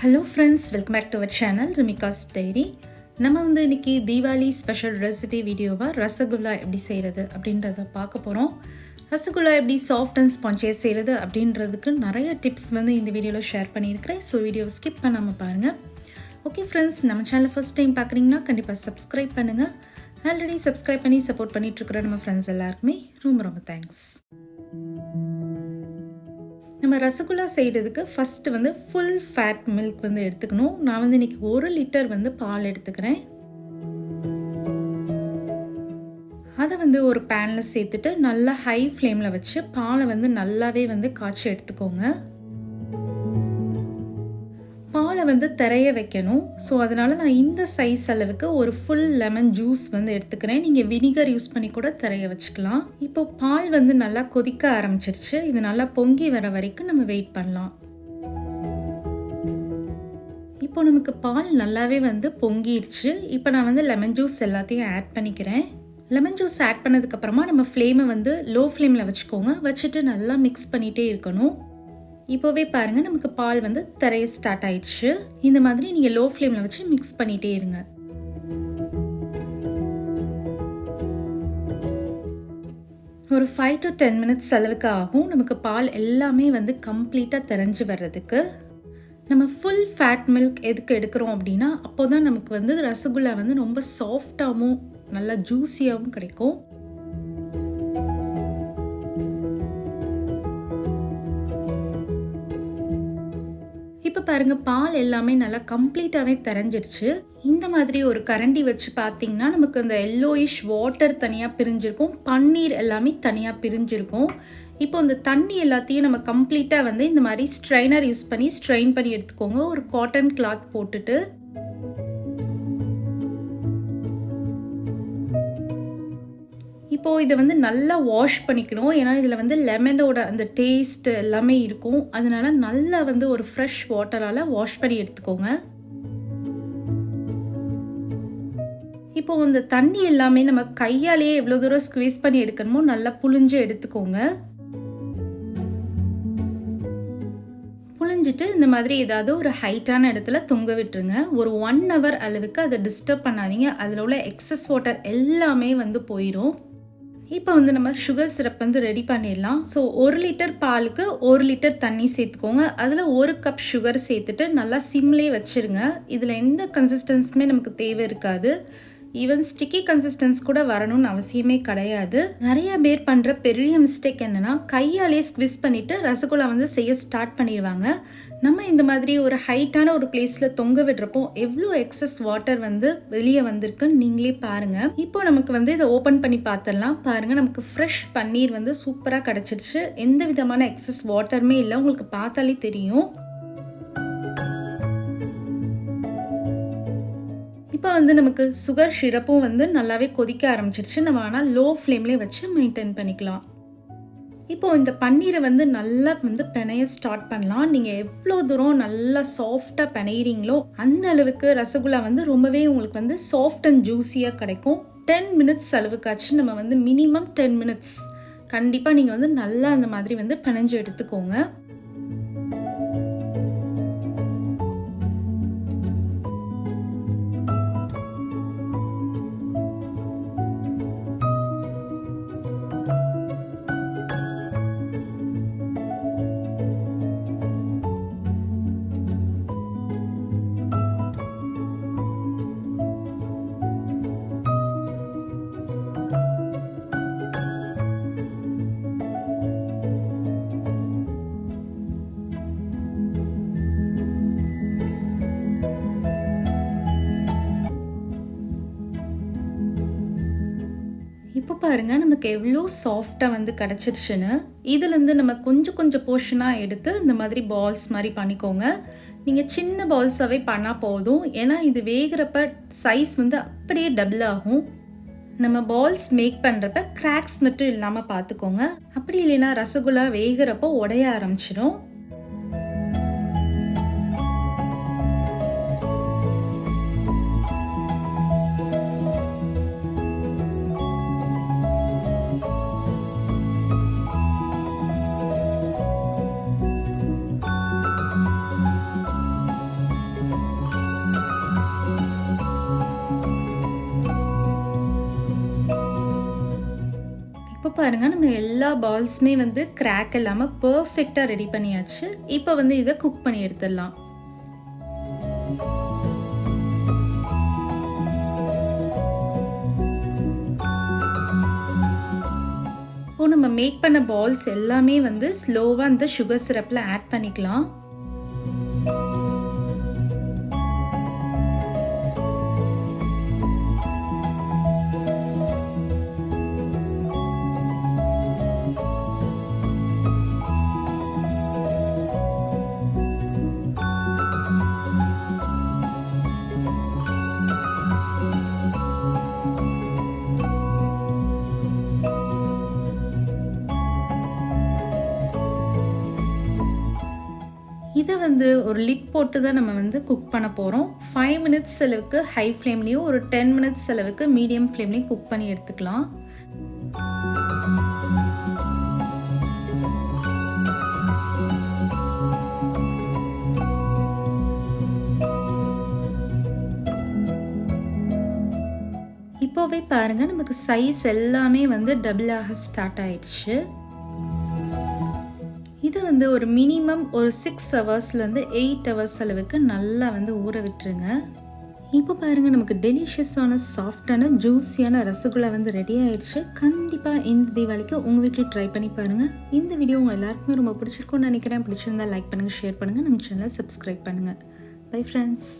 Hello friends, welcome back to our channel Rimika's diary. நம்ம இன்றைக்கி Deepavali special recipe வீடியோவாக ரசகுல்லா எப்படி செய்கிறது அப்படின்றத பார்க்க போகிறோம். ரசகுல்லா எப்படி சாஃப்ட் அண்ட் ஸ்பான்ஜியாக செய்கிறது அப்படின்றதுக்கு நிறைய டிப்ஸ் இந்த வீடியோவில் ஷேர் பண்ணியிருக்கிறேன். ஸோ வீடியோவை ஸ்கிப் பண்ணாமல் பாருங்கள். ஓகே ஃப்ரெண்ட்ஸ், நம்ம சேனலை ஃபஸ்ட் டைம் பார்க்குறீங்கன்னா கண்டிப்பாக சப்ஸ்கிரைப் பண்ணுங்கள். ஆல்ரெடி சப்ஸ்கிரைப் பண்ணி சப்போர்ட் பண்ணிகிட்ருக்கிற நம்ம ஃப்ரெண்ட்ஸ் எல்லாருக்குமே ரொம்ப ரொம்ப தேங்க்ஸ். நம்ம ரசகுல்லா செய்கிறதுக்கு ஃபஸ்ட்டு ஃபுல் ஃபேட் மில்க் எடுத்துக்கணும். நான் இன்றைக்கி 1 லிட்டர் பால் எடுத்துக்கிறேன். அதை ஒரு பேனில் சேர்த்துட்டு நல்லா ஹை ஃப்ளேமில் வச்சு பாலை நல்லாவே காய்ச்சி எடுத்துக்கோங்க. பாலை திரைய வைக்கணும். ஸோ அதனால் நான் இந்த சைஸ் அளவுக்கு ஒரு ஃபுல் லெமன் ஜூஸ் எடுத்துக்கிறேன். நீங்கள் வினிகர் யூஸ் பண்ணி கூட திரைய வச்சுக்கலாம். இப்போ பால் நல்லா கொதிக்க ஆரம்பிச்சிருச்சு. இது நல்லா பொங்கி வர வரைக்கும் நம்ம வெயிட் பண்ணலாம். இப்போ நமக்கு பால் நல்லாவே பொங்கிடுச்சு. இப்போ நான் லெமன் ஜூஸ் எல்லாத்தையும் ஆட் பண்ணிக்கிறேன். லெமன் ஜூஸ் ஆட் பண்ணதுக்கப்புறமா நம்ம ஃப்ளேமை லோ ஃப்ளேமில் வச்சுக்கோங்க. வச்சுட்டு நல்லா மிக்ஸ் பண்ணிகிட்டே இருக்கணும். இப்போவே பாருங்கள், நமக்கு பால் திரைய ஸ்டார்ட் ஆயிடுச்சு. இந்த மாதிரி நீங்கள் லோ ஃப்ளேமில் வச்சு மிக்ஸ் பண்ணிகிட்டே இருங்க. ஒரு 5 to 10 மினிட்ஸ் அளவுக்கு ஆகும் நமக்கு பால் எல்லாமே கம்ப்ளீட்டாக திரைஞ்சு வர்றதுக்கு. நம்ம ஃபுல் ஃபேட் மில்க் எதுக்கு எடுக்கிறோம் அப்படின்னா, அப்போ தான் நமக்கு ரசகுல்லா ரொம்ப சாஃப்டாகவும் நல்லா ஜூஸியாகவும் கிடைக்கும். இப்போ பாருங்கள், பால் எல்லாமே நல்லா கம்ப்ளீட்டாகவே திரைஞ்சிருச்சு. இந்த மாதிரி ஒரு கரண்டி வச்சு பார்த்தீங்கன்னா நமக்கு அந்த எல்லோயிஷ் வாட்டர் தனியாக பிரிஞ்சிருக்கும், பன்னீர் எல்லாமே தனியாக பிரிஞ்சிருக்கும். இப்போ அந்த தண்ணி எல்லாத்தையும் நம்ம கம்ப்ளீட்டாக இந்த மாதிரி ஸ்ட்ரைனர் யூஸ் பண்ணி ஸ்ட்ரெயின் பண்ணி எடுத்துக்கோங்க. ஒரு காட்டன் கிளாத் போட்டுட்டு இப்போது இதை நல்லா வாஷ் பண்ணிக்கணும். ஏன்னா இதில் லெமனோட அந்த டேஸ்ட் எல்லாமே இருக்கும். அதனால நல்லா ஒரு ஃப்ரெஷ் வாட்டரால் வாஷ் பண்ணி எடுத்துக்கோங்க. இப்போ அந்த தண்ணி எல்லாமே நம்ம கையாலேயே எவ்வளோ தூரம் ஸ்க்வீஸ் பண்ணி எடுக்கணுமோ நல்லா புழிஞ்சு எடுத்துக்கோங்க. புழிஞ்சிட்டு இந்த மாதிரி ஏதாவது ஒரு ஹைட்டான இடத்துல தொங்க விட்டுருங்க. ஒரு 1 hour அளவுக்கு அதை டிஸ்டர்ப் பண்ணாதீங்க. அதில் உள்ள எக்ஸஸ் வாட்டர் எல்லாமே போயிடும். இப்போ நம்ம சுகர் சிரப் ரெடி பண்ணிடலாம். ஸோ 1 லிட்டர் பாலுக்கு 1 லிட்டர் தண்ணி சேர்த்துக்கோங்க. அதில் 1 கப் சுகர் சேர்த்துட்டு நல்லா சிம்லே வச்சுருங்க. இதில் எந்த கன்சிஸ்டன்ஸுமே நமக்கு தேவை இருக்காது. ஈவன் ஸ்டிக்கி கன்சிஸ்டன்ஸ் கூட வரணும்னு அவசியமே கிடையாது. நிறைய பேர் பண்ணுற பெரிய மிஸ்டேக் என்னென்னா, கையாலே ஸ்க்விஸ் பண்ணிவிட்டு ரசகுல்லா செய்ய ஸ்டார்ட் பண்ணிடுவாங்க. நம்ம இந்த மாதிரி ஒரு ஹைட்டான ஒரு பிளேஸில் தொங்க விடுறப்போ எவ்வளோ எக்ஸஸ் வாட்டர் வெளியே வந்திருக்குன்னு நீங்களே பாருங்கள். இப்போ நமக்கு இதை ஓப்பன் பண்ணி பார்த்துடலாம். பாருங்கள், நமக்கு ஃப்ரெஷ் பன்னீர் சூப்பராக கிடச்சிருச்சு. எந்த விதமான எக்ஸஸ் வாட்டருமே இல்லை. உங்களுக்கு பார்த்தாலே தெரியும். இப்போ நமக்கு சுகர் சிரப்பும் நல்லாவே கொதிக்க ஆரம்பிச்சிருச்சு. நம்ம ஆனால் லோ ஃப்ளேம்லேயே வச்சு மெயின்டைன் பண்ணிக்கலாம். இப்போது இந்த பன்னீரை நல்லா பிணைய ஸ்டார்ட் பண்ணலாம். நீங்கள் எவ்வளோ தூரம் நல்லா சாஃப்டாக பிணையிறீங்களோ அந்த அளவுக்கு ரசகுல்லா ரொம்பவே உங்களுக்கு சாஃப்ட் அண்ட் ஜூஸியாக கிடைக்கும். 10 மினிட்ஸ் அளவுக்காச்சு நம்ம மினிமம் 10 மினிட்ஸ் கண்டிப்பாக நீங்கள் நல்லா அந்த மாதிரி பிணைஞ்சு எடுத்துக்கோங்க. இப்போ பாருங்கள், நமக்கு எவ்வளோ சாஃப்டாக கிடச்சிருச்சுன்னு. இதுலேருந்து நம்ம கொஞ்சம் கொஞ்சம் போர்ஷனாக எடுத்து இந்த மாதிரி பால்ஸ் மாதிரி பண்ணிக்கோங்க. நீங்கள் சின்ன பால்ஸாகவே பண்ணால் போதும். ஏன்னா இது வேகிறப்ப சைஸ் அப்படியே டபுள் ஆகும். நம்ம பால்ஸ் மேக் பண்ணுறப்ப கிராக்ஸ் மட்டும் இல்லாமல் பார்த்துக்கோங்க. அப்படி இல்லைன்னா ரசகுல்லா வேகிறப்போ உடைய ஆரம்பிச்சிடும். இப்போ பாருங்கள், நம்ம எல்லா பால்ஸுமே வந்து கிராக் இல்லாமல் பர்ஃபெக்டாக ரெடி பண்ணியாச்சு. இப்போ வந்து இதை குக் பண்ணி எடுத்துடலாம். இப்போ நம்ம மேக் பண்ண பால்ஸ் எல்லாமே வந்து ஸ்லோவாக இந்த சுகர் சிரப்பில் ஆட் பண்ணிக்கலாம். இதை வந்து ஒரு லிட் போட்டு தான் நம்ம வந்து குக் பண்ண போகிறோம். 5 மினிட்ஸ் அளவுக்கு ஹை ஃப்ளேம்லேயும் ஒரு 10 மினிட்ஸ் அளவுக்கு மீடியம் ஃப்ளேம்லேயும் குக் பண்ணி எடுத்துக்கலாம். இப்போவே பாருங்கள், நமக்கு சைஸ் எல்லாமே வந்து டபுள் ஆக ஸ்டார்ட் ஆயிடுச்சு. இதை வந்து ஒரு மினிமம் ஒரு 6 ஹவர்ஸ்லேருந்து 8 ஹவர்ஸ் அளவுக்கு நல்லா வந்து ஊற விட்டுருங்க. இப்போ பாருங்கள், நமக்கு டெலிஷியஸான சாஃப்டான ஜூஸியான ரசகுல்லா வந்து ரெடி ஆயிடுச்சு. கண்டிப்பாக இந்த தீபாவளிக்கு உங்கள் வீட்டில் ட்ரை பண்ணி பாருங்கள். இந்த வீடியோ உங்கள் எல்லாருக்குமே ரொம்ப பிடிச்சிருக்கும்னு நினைக்கிறேன். பிடிச்சிருந்தா லைக் பண்ணுங்கள், ஷேர் பண்ணுங்கள், நம்ம சேனலை சப்ஸ்கிரைப் பண்ணுங்கள். Bye friends.